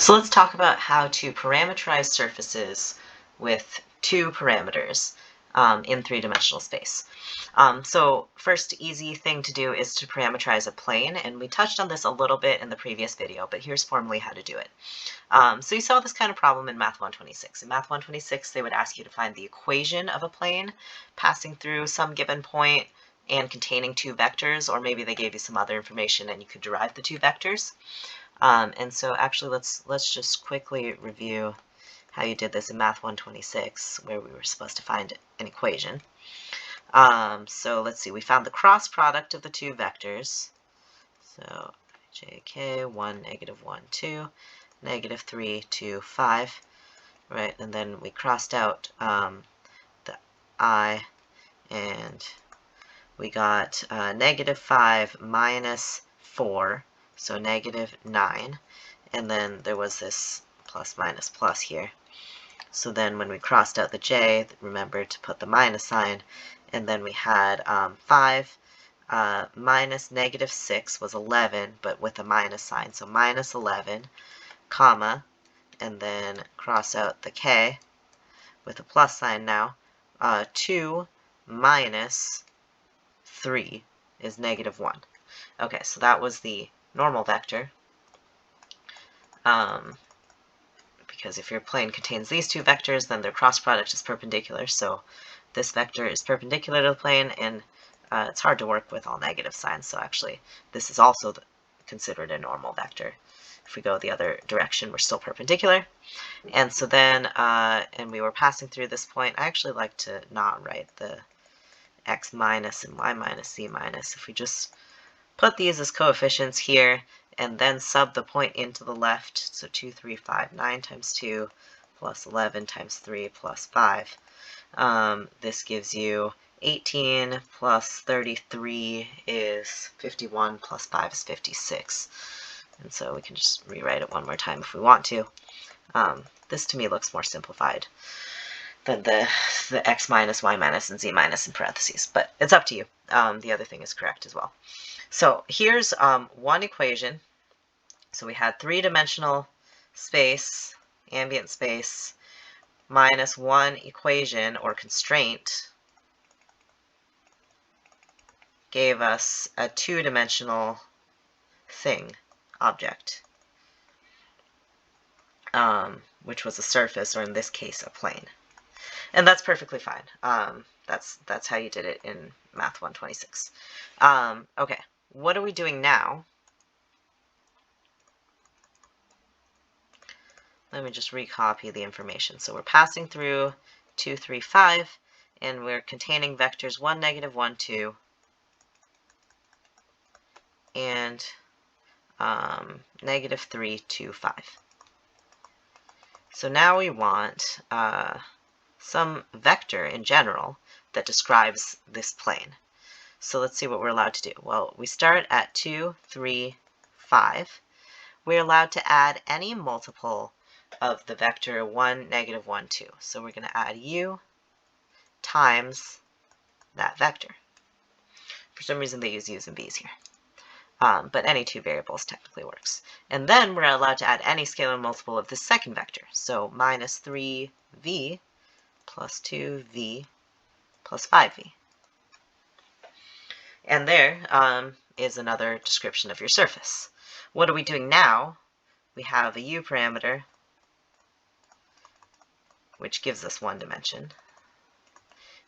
So let's talk about how to parametrize surfaces with two parameters in three-dimensional space. So first easy thing to do is to parametrize a plane, and we touched on this a little bit in the previous video, but here's formally how to do it. So you saw this kind of problem in Math 126. In Math 126, they would ask you to find the equation of a plane passing through some given point and containing two vectors, or maybe they gave you some other information and you could derive the two vectors. And so actually let's just quickly review how you did this in Math 126, where we were supposed to find an equation. So let's see, we found the cross product of the two vectors. So jk, 1, -1, 2, -3, 2, 5, right? And then we crossed out the I, and we got -5 minus 4, so -9, and then there was this plus minus plus here. So then when we crossed out the j, remember to put the minus sign, and then we had 5 minus -6 was 11, but with a minus sign, so minus 11, comma, and then cross out the k with a plus sign now. 2 minus 3 is -1. Okay, so that was the normal vector. Because if your plane contains these two vectors, then their cross product is perpendicular. So this vector is perpendicular to the plane, and it's hard to work with all negative signs. So actually, this is also considered a normal vector. If we go the other direction, we're still perpendicular. And so then, and we were passing through this point. I actually like to not write the x minus and y minus, z minus. If we just put these as coefficients here, and then sub the point into the left, so 2, 3, 5, 9 times 2 plus 11 times 3 plus 5. This gives you 18 plus 33 is 51 plus 5 is 56. And so we can just rewrite it one more time if we want to. This to me looks more simplified than the x minus, y minus, and z minus in parentheses, but it's up to you. The other thing is correct as well. So here's one equation. So we had three-dimensional space, ambient space, minus one equation or constraint gave us a two-dimensional thing, object, which was a surface, or in this case, a plane. And that's perfectly fine. That's how you did it in Math 126. Okay, what are we doing now? Let me just recopy the information. So we're passing through 2, 3, 5, and we're containing vectors 1, -1, 2, and -3, 2, 5. So now we want some vector in general that describes this plane. So let's see what we're allowed to do. Well, we start at 2, 3, 5. We're allowed to add any multiple of the vector 1, -1, 2. So we're going to add u times that vector. For some reason they use u's and v's here. But any two variables technically works. And then we're allowed to add any scalar multiple of the second vector. So minus 3v plus 2v plus 5v. And there is another description of your surface. What are we doing now? We have a u parameter, which gives us one dimension.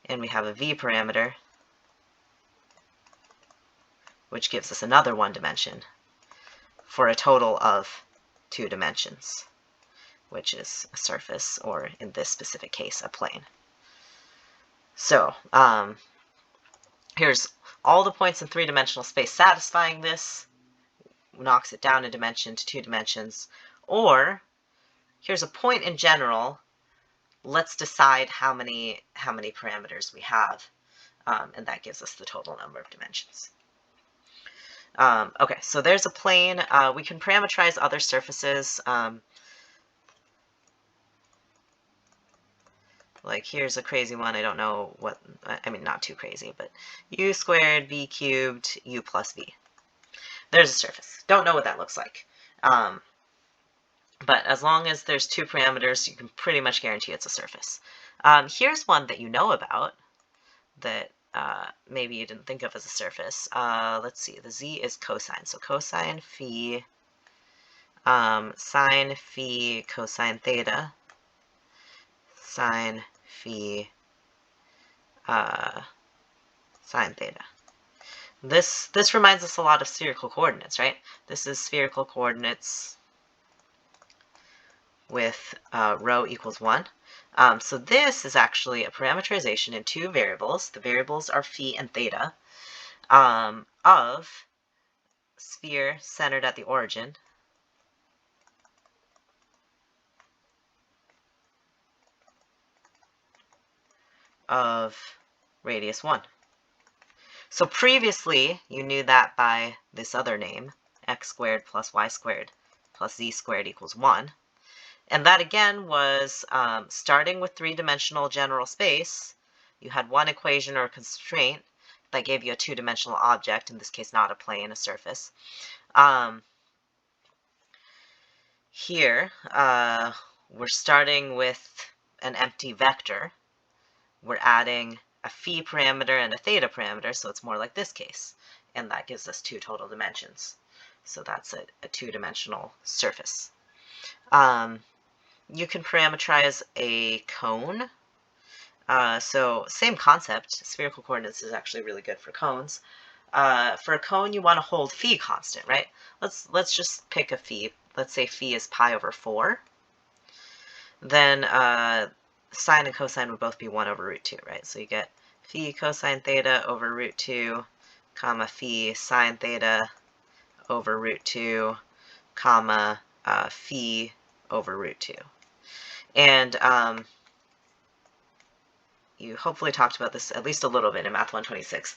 And we have a v parameter, which gives us another one dimension, for a total of 2 dimensions, which is a surface, or in this specific case, a plane. So here's all the points in three-dimensional space satisfying this, knocks it down a dimension to 2 dimensions, or here's a point in general. Let's decide how many parameters we have, and that gives us the total number of dimensions. Okay, so there's a plane. We can parametrize other surfaces. Like here's a crazy one. I don't know what, I mean, not too crazy, but u squared v cubed u plus v. There's a surface. Don't know what that looks like. But as long as there's two parameters, you can pretty much guarantee it's a surface. Here's one that you know about that maybe you didn't think of as a surface. Let's see, the z is cosine. So cosine phi, sine phi cosine theta, sine phi sine theta. This reminds us a lot of spherical coordinates, right? This is spherical coordinates with rho equals 1. So this is actually a parametrization in two variables. The variables are phi and theta of sphere centered at the origin of radius 1. So previously, you knew that by this other name, x squared plus y squared plus z squared equals 1. And that again was starting with three-dimensional general space. You had one equation or constraint that gave you a two-dimensional object, in this case not a plane, a surface. Here, we're starting with an empty vector. We're adding a phi parameter and a theta parameter, so it's more like this case. And that gives us two total dimensions. So that's a two-dimensional surface. You can parametrize a cone. So same concept. Spherical coordinates is actually really good for cones. For a cone, you want to hold phi constant, right? Let's just pick a phi. Let's say phi is pi over 4. Then sine and cosine would both be 1 over root 2, right? So you get phi cosine theta over root 2, comma phi sine theta over root 2, comma phi over root 2. And you hopefully talked about this at least a little bit in Math 126.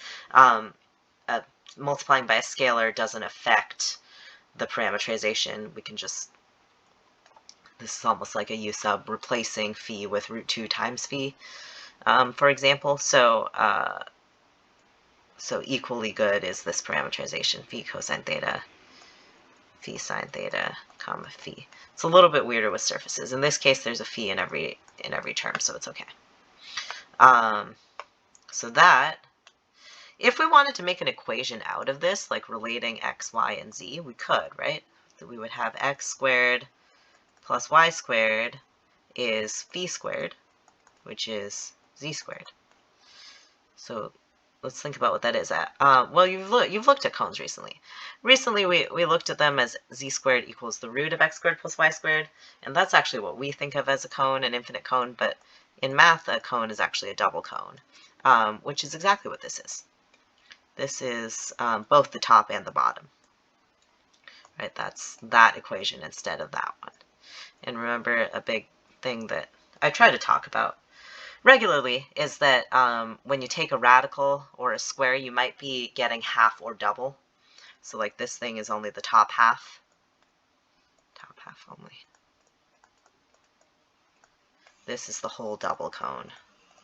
Multiplying by a scalar doesn't affect the parametrization. We can just, this is almost like a u sub replacing phi with root 2 times phi, for example. So equally good is this parametrization, phi cosine theta, phi sine theta, comma phi. It's a little bit weirder with surfaces. In this case, there's a phi in every term, so it's okay. So that, if we wanted to make an equation out of this, like relating x, y, and z, we could, right? So we would have x squared plus y squared is phi squared, which is z squared. So let's think about what that is at. Well, you've looked at cones recently. Recently, we looked at them as z squared equals the root of x squared plus y squared, and that's actually what we think of as a cone, an infinite cone, but in math, a cone is actually a double cone, which is exactly what this is. This is both the top and the bottom. Right, that's that equation instead of that one. And remember, a big thing that I try to talk about regularly is that when you take a radical or a square, you might be getting half or double. So like this thing is only the top half only. This is the whole double cone,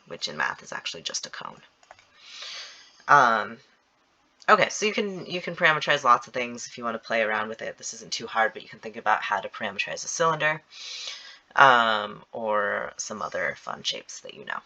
which in math is actually just a cone. Okay, so you can parametrize lots of things if you want to play around with it. This isn't too hard, but you can think about how to parametrize a cylinder or some other fun shapes that you know.